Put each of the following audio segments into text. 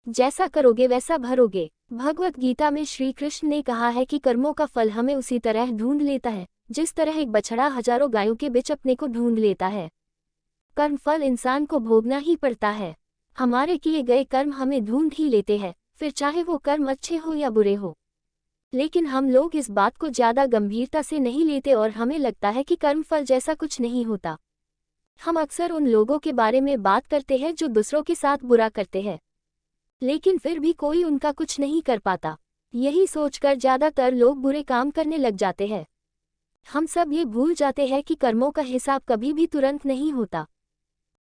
जैसा करोगे वैसा भरोगे। भगवत गीता में श्री कृष्ण ने कहा है कि कर्मों का फल हमें उसी तरह ढूंढ लेता है जिस तरह एक बछड़ा हजारों गायों के बीच अपने को ढूंढ लेता है। कर्म फल इंसान को भोगना ही पड़ता है। हमारे किए गए कर्म हमें ढूंढ ही लेते हैं, फिर चाहे वो कर्म अच्छे हो या बुरे हो। लेकिन हम लोग इस बात को ज्यादा गंभीरता से नहीं लेते और हमें लगता है कि कर्मफल जैसा कुछ नहीं होता। हम अक्सर उन लोगों के बारे में बात करते हैं जो दूसरों के साथ बुरा करते हैं, लेकिन फिर भी कोई उनका कुछ नहीं कर पाता। यही सोचकर ज्यादातर लोग बुरे काम करने लग जाते हैं। हम सब ये भूल जाते हैं कि कर्मों का हिसाब कभी भी तुरंत नहीं होता।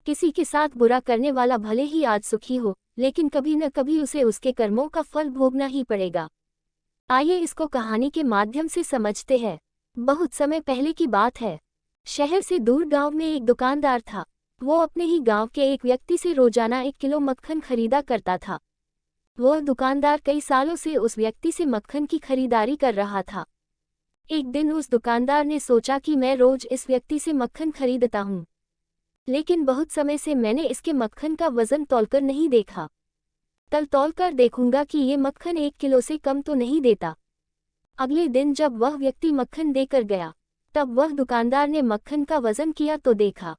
किसी के साथ बुरा करने वाला भले ही आज सुखी हो, लेकिन कभी न कभी उसे उसके कर्मों का फल भोगना ही पड़ेगा। आइए इसको कहानी के माध्यम से समझते हैं। बहुत समय पहले की बात है। शहर से दूर गांव में एक दुकानदार था। वो अपने ही गांव के एक व्यक्ति से रोजाना 1 किलो मक्खन खरीदा करता था। वह दुकानदार कई सालों से उस व्यक्ति से मक्खन की खरीदारी कर रहा था। एक दिन उस दुकानदार ने सोचा कि मैं रोज इस व्यक्ति से मक्खन खरीदता हूँ, लेकिन बहुत समय से मैंने इसके मक्खन का वजन तौलकर नहीं देखा। कल तौलकर देखूंगा कि ये मक्खन 1 किलो से कम तो नहीं देता। अगले दिन जब वह व्यक्ति मक्खन देकर गया, तब वह दुकानदार ने मक्खन का वजन किया तो देखा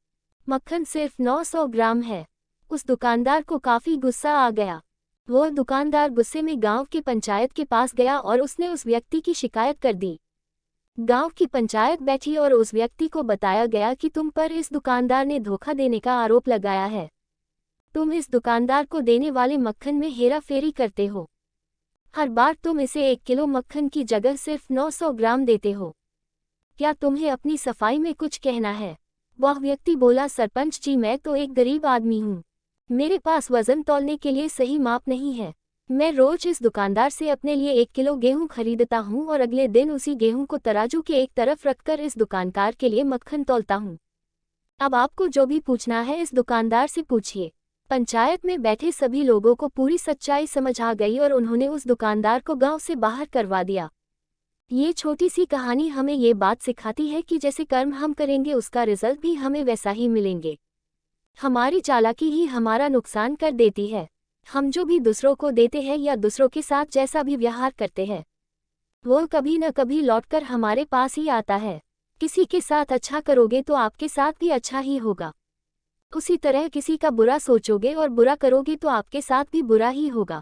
मक्खन सिर्फ 900 ग्राम है। उस दुकानदार को काफी गुस्सा आ गया। वह दुकानदार गुस्से में गांव की पंचायत के पास गया और उसने उस व्यक्ति की शिकायत कर दी। गांव की पंचायत बैठी और उस व्यक्ति को बताया गया कि तुम पर इस दुकानदार ने धोखा देने का आरोप लगाया है। तुम इस दुकानदार को देने वाले मक्खन में हेराफेरी करते हो। हर बार तुम इसे 1 किलो मक्खन की जगह सिर्फ 900 ग्राम देते हो। क्या तुम्हें अपनी सफाई में कुछ कहना है? वह व्यक्ति बोला, सरपंच जी, मैं तो एक गरीब आदमी हूँ। मेरे पास वजन तौलने के लिए सही माप नहीं है। मैं रोज इस दुकानदार से अपने लिए 1 किलो गेहूं खरीदता हूँ और अगले दिन उसी गेहूं को तराजू के एक तरफ रखकर इस दुकानदार के लिए मक्खन तौलता हूँ। अब आपको जो भी पूछना है इस दुकानदार से पूछिए। पंचायत में बैठे सभी लोगों को पूरी सच्चाई समझ आ गई और उन्होंने उस दुकानदार को गांव से बाहर करवा दिया। ये छोटी सी कहानी हमें ये बात सिखाती है कि जैसे कर्म हम करेंगे उसका रिजल्ट भी हमें वैसा ही मिलेंगे। हमारी चालाकी ही हमारा नुकसान कर देती है। हम जो भी दूसरों को देते हैं या दूसरों के साथ जैसा भी व्यवहार करते हैं, वो कभी न कभी लौटकर हमारे पास ही आता है। किसी के साथ अच्छा करोगे तो आपके साथ भी अच्छा ही होगा। उसी तरह किसी का बुरा सोचोगे और बुरा करोगे तो आपके साथ भी बुरा ही होगा।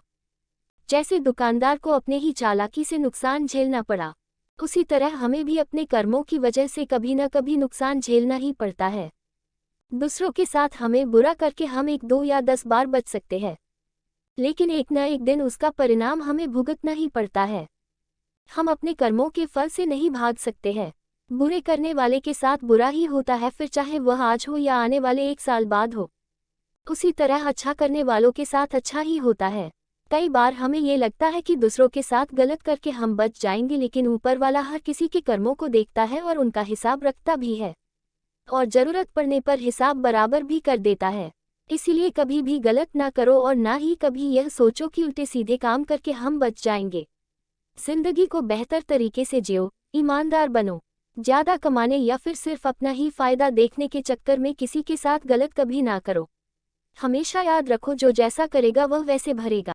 जैसे दुकानदार को अपने ही चालाकी से नुकसान झेलना पड़ा, उसी तरह हमें भी अपने कर्मों की वजह से कभी न कभी नुकसान झेलना ही पड़ता है। दूसरों के साथ हमें बुरा करके हम 1, 2 या 10 बार बच सकते हैं, लेकिन एक न एक दिन उसका परिणाम हमें भुगतना ही पड़ता है। हम अपने कर्मों के फल से नहीं भाग सकते हैं। बुरे करने वाले के साथ बुरा ही होता है, फिर चाहे वह आज हो या आने वाले 1 साल बाद हो। उसी तरह अच्छा करने वालों के साथ अच्छा ही होता है। कई बार हमें ये लगता है कि दूसरों के साथ गलत करके हम बच जाएंगे, लेकिन ऊपर वाला हर किसी के कर्मों को देखता है और उनका हिसाब रखता भी है, और जरूरत पड़ने पर हिसाब बराबर भी कर देता है। इसीलिए कभी भी गलत ना करो और ना ही कभी यह सोचो कि उल्टे सीधे काम करके हम बच जाएंगे। जिंदगी को बेहतर तरीके से जियो, ईमानदार बनो। ज्यादा कमाने या फिर सिर्फ अपना ही फायदा देखने के चक्कर में किसी के साथ गलत कभी ना करो। हमेशा याद रखो, जो जैसा करेगा वह वैसे भरेगा।